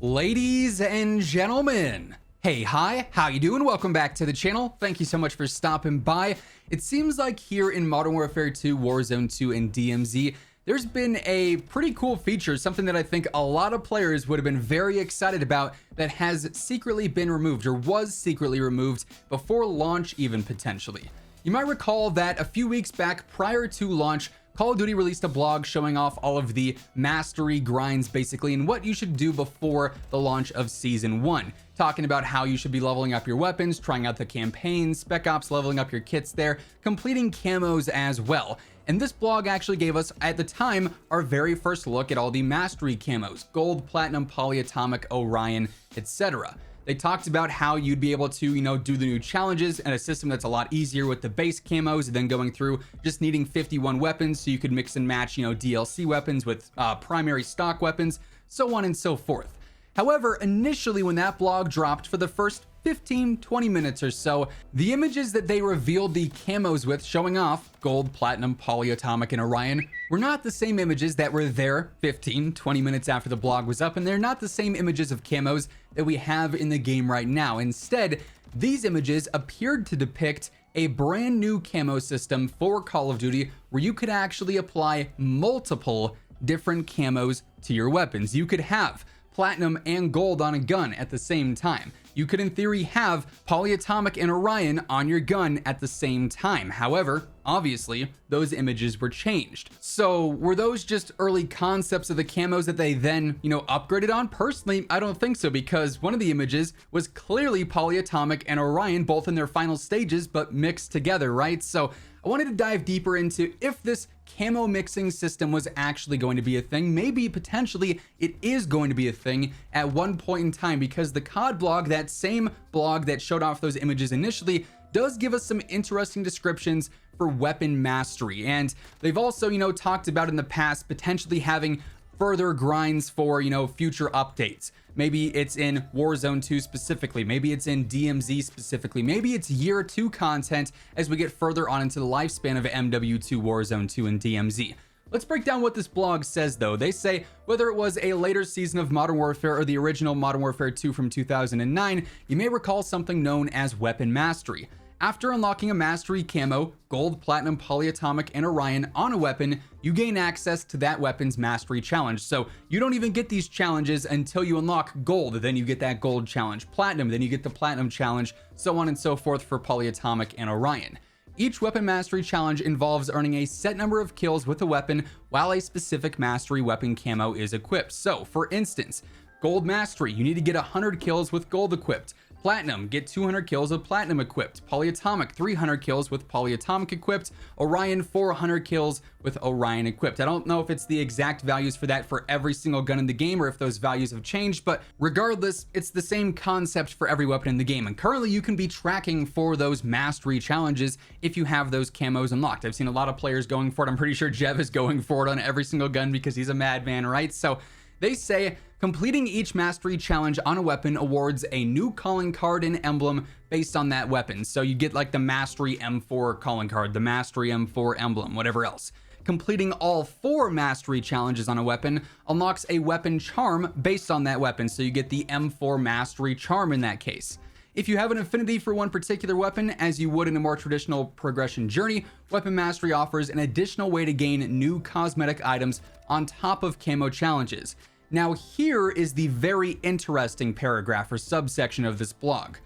Ladies and gentlemen, hey, hi, how you doing? Welcome back to the channel. Thank you so much for stopping by. It seems like here in Modern Warfare 2, Warzone 2, and DMZ, there's been a pretty cool feature, something that I think a lot of players would have been very excited about that has secretly been removed or was secretly removed before launch even potentially. You might recall that a few weeks back prior to launch, Call of Duty released a blog showing off all of the mastery grinds basically and what you should do before the launch of Season 1. Talking about how you should be leveling up your weapons, trying out the campaigns, Spec Ops leveling up your kits there, completing camos as well. And this blog actually gave us, at the time, our very first look at all the mastery camos, Gold, Platinum, Polyatomic, Orion, etc. They talked about how you'd be able to, do the new challenges and a system that's a lot easier with the base camos than going through just needing 51 weapons so you could mix and match, DLC weapons with primary stock weapons, so on and so forth. However, initially when that blog dropped for the first 15-20 minutes or so, the images that they revealed the camos with showing off Gold, Platinum, Polyatomic, and Orion were not the same images that were there 15-20 minutes after the blog was up, and they're not the same images of camos that we have in the game right now. Instead, these images appeared to depict a brand new camo system for Call of Duty where you could actually apply multiple different camos to your weapons. You could have Platinum and Gold on a gun at the same time. You could in theory have Polyatomic and Orion on your gun at the same time. However, obviously, those images were changed. So were those just early concepts of the camos that they then, upgraded on? Personally, I don't think so, because one of the images was clearly Polyatomic and Orion, both in their final stages, but mixed together, right? So I wanted to dive deeper into if this camo mixing system was actually going to be a thing. Maybe potentially it is going to be a thing at one point in time, because the COD blog, that same blog that showed off those images initially, does give us some interesting descriptions for weapon mastery. And they've also, talked about in the past potentially having further grinds for, future updates. Maybe it's in Warzone 2 specifically, maybe it's in DMZ specifically, maybe it's year 2 content as we get further on into the lifespan of MW2, Warzone 2, and DMZ. Let's break down what this blog says though. They say whether it was a later season of Modern Warfare or the original Modern Warfare 2 from 2009, you may recall something known as weapon mastery. After unlocking a mastery camo, Gold, Platinum, Polyatomic, and Orion on a weapon, you gain access to that weapon's mastery challenge. So you don't even get these challenges until you unlock Gold, then you get that Gold challenge. Platinum, then you get the Platinum challenge, so on and so forth for Polyatomic and Orion. Each weapon mastery challenge involves earning a set number of kills with a weapon while a specific mastery weapon camo is equipped. So, for instance, Gold Mastery, you need to get 100 kills with Gold equipped. Platinum, get 200 kills with Platinum equipped. Polyatomic, 300 kills with Polyatomic equipped. Orion, 400 kills with Orion equipped. I don't know if it's the exact values for that for every single gun in the game or if those values have changed, but regardless, it's the same concept for every weapon in the game. And currently you can be tracking for those mastery challenges if you have those camos unlocked. I've seen a lot of players going for it. I'm pretty sure Jev is going for it on every single gun because he's a madman, right? So they say completing each mastery challenge on a weapon awards a new calling card and emblem based on that weapon. So you get like the mastery M4 calling card, the mastery M4 emblem, whatever else. Completing all 4 mastery challenges on a weapon unlocks a weapon charm based on that weapon. So you get the M4 mastery charm in that case. If you have an affinity for one particular weapon, as you would in a more traditional progression journey, Weapon Mastery offers an additional way to gain new cosmetic items on top of camo challenges. Now here is the very interesting paragraph or subsection of this blog.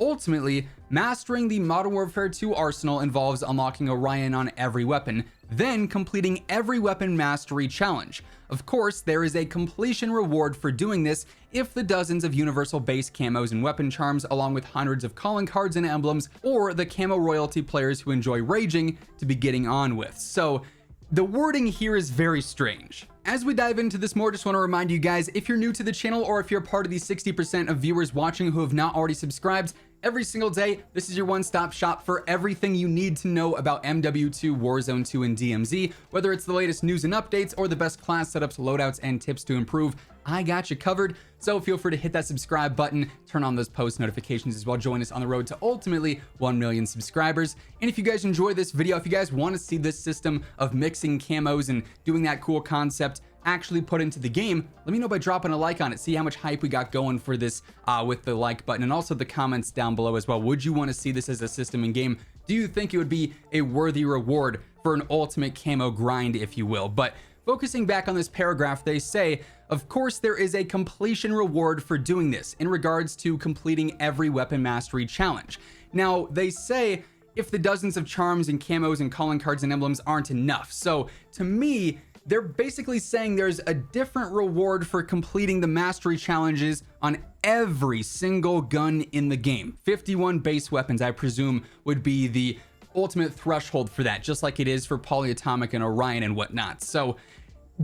Ultimately, mastering the Modern Warfare 2 arsenal involves unlocking Orion on every weapon, then completing every weapon mastery challenge. Of course, there is a completion reward for doing this if the dozens of universal base camos and weapon charms, along with hundreds of calling cards and emblems, or the camo royalty players who enjoy raging, to be getting on with. So the wording here is very strange. As we dive into this more, just want to remind you guys, if you're new to the channel or if you're part of the 60% of viewers watching who have not already subscribed, every single day, this is your one-stop shop for everything you need to know about MW2, Warzone 2, and DMZ. Whether it's the latest news and updates or the best class setups, loadouts, and tips to improve, I got you covered. So feel free to hit that subscribe button, turn on those post notifications as well. Join us on the road to ultimately 1 million subscribers. And if you guys enjoy this video, if you guys want to see this system of mixing camos and doing that cool concept actually put into the game? Let me know by dropping a like on it. See how much hype we got going for this with the like button, and also the comments down below as well. Would you want to see this as a system in game? Do you think it would be a worthy reward for an ultimate camo grind, if you will? But focusing back on this paragraph, they say, of course, there is a completion reward for doing this in regards to completing every weapon mastery challenge. Now, they say if the dozens of charms and camos and calling cards and emblems aren't enough. So to me, they're basically saying there's a different reward for completing the mastery challenges on every single gun in the game. 51 base weapons, I presume, would be the ultimate threshold for that, just like it is for polyatomic and Orion and whatnot. So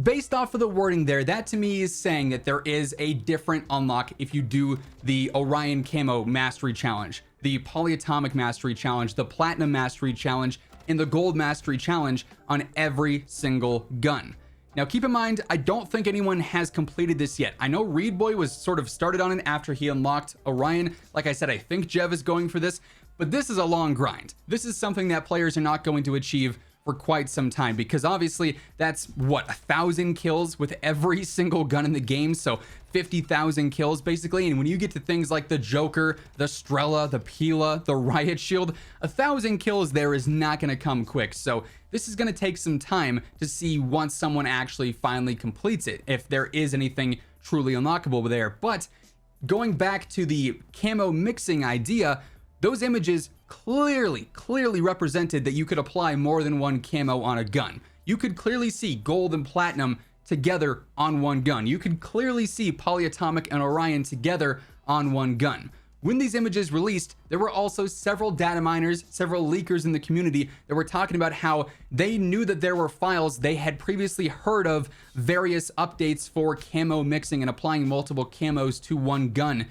based off of the wording there, that to me is saying that there is a different unlock if you do the Orion Camo Mastery Challenge, the Polyatomic Mastery Challenge, the Platinum Mastery Challenge, and the Gold Mastery Challenge on every single gun. Now keep in mind, I don't think anyone has completed this yet. I know Reed Boy was sort of started on it after he unlocked Orion. Like I said, I think Jev is going for this, but this is a long grind. This is something that players are not going to achieve for quite some time, because obviously that's what, 1,000 kills with every single gun in the game, so 50,000 kills basically. And when you get to things like the Joker, the Strela, the Pila, the Riot Shield, 1,000 kills there is not going to come quick. So this is going to take some time to see once someone actually finally completes it, if there is anything truly unlockable there. But going back to the camo mixing idea, those images clearly represented that you could apply more than one camo on a gun. You could clearly see gold and platinum together on one gun. You could clearly see polyatomic and Orion together on one gun. When these images released, there were also several data miners, several leakers in the community that were talking about how they knew that there were files they had previously heard of various updates for camo mixing and applying multiple camos to one gun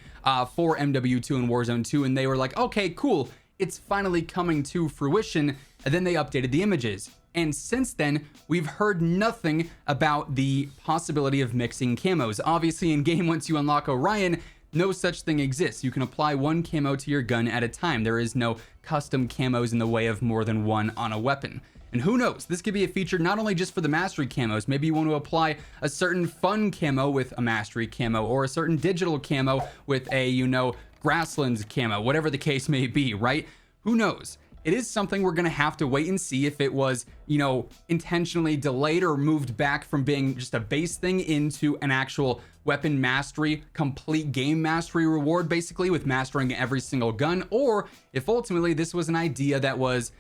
for MW2 and Warzone 2, and they were like, okay, cool, it's finally coming to fruition. And then they updated the images. And since then, we've heard nothing about the possibility of mixing camos. Obviously, in game, once you unlock Orion, no such thing exists. You can apply one camo to your gun at a time. There is no custom camos in the way of more than one on a weapon. And who knows, this could be a feature not only just for the mastery camos. Maybe you want to apply a certain fun camo with a mastery camo, or a certain digital camo with a, you know, grasslands camo, whatever the case may be, right? Who knows? It is something we're going to have to wait and see if it was, you know, intentionally delayed or moved back from being just a base thing into an actual weapon mastery, complete game mastery reward, basically, with mastering every single gun, or if ultimately this was an idea that was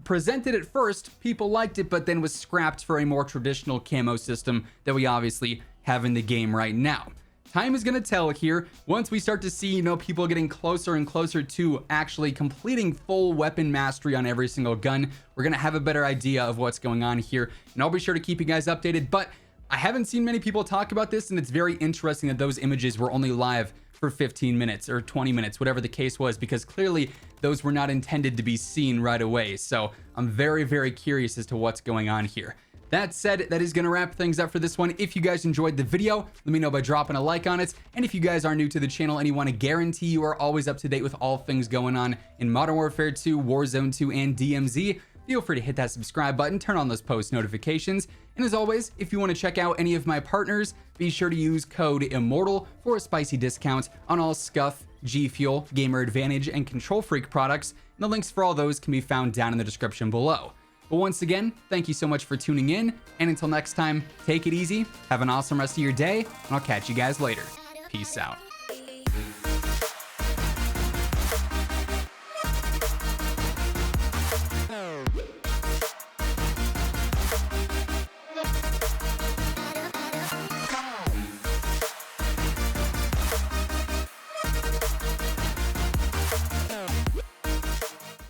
presented at first, people liked it, but then was scrapped for a more traditional camo system that we obviously have in the game right now. Time is going to tell here. Once we start to see, you know, people getting closer and closer to actually completing full weapon mastery on every single gun, we're going to have a better idea of what's going on here. And I'll be sure to keep you guys updated. But I haven't seen many people talk about this, and it's very interesting that those images were only live for 15 minutes or 20 minutes, whatever the case was, because clearly those were not intended to be seen right away. So I'm very curious as to what's going on here. That said, that is going to wrap things up for this one. If you guys enjoyed the video, let me know by dropping a like on it. And if you guys are new to the channel and you want to guarantee you are always up to date with all things going on in Modern Warfare 2, Warzone 2, and DMZ, feel free to hit that subscribe button, turn on those post notifications. And as always, if you want to check out any of my partners, be sure to use code IMMORTAL for a spicy discount on all Scuff, G Fuel, Gamer Advantage, and Control Freak products. And the links for all those can be found down in the description below. But once again, thank you so much for tuning in, and until next time, take it easy, have an awesome rest of your day, and I'll catch you guys later. Peace out.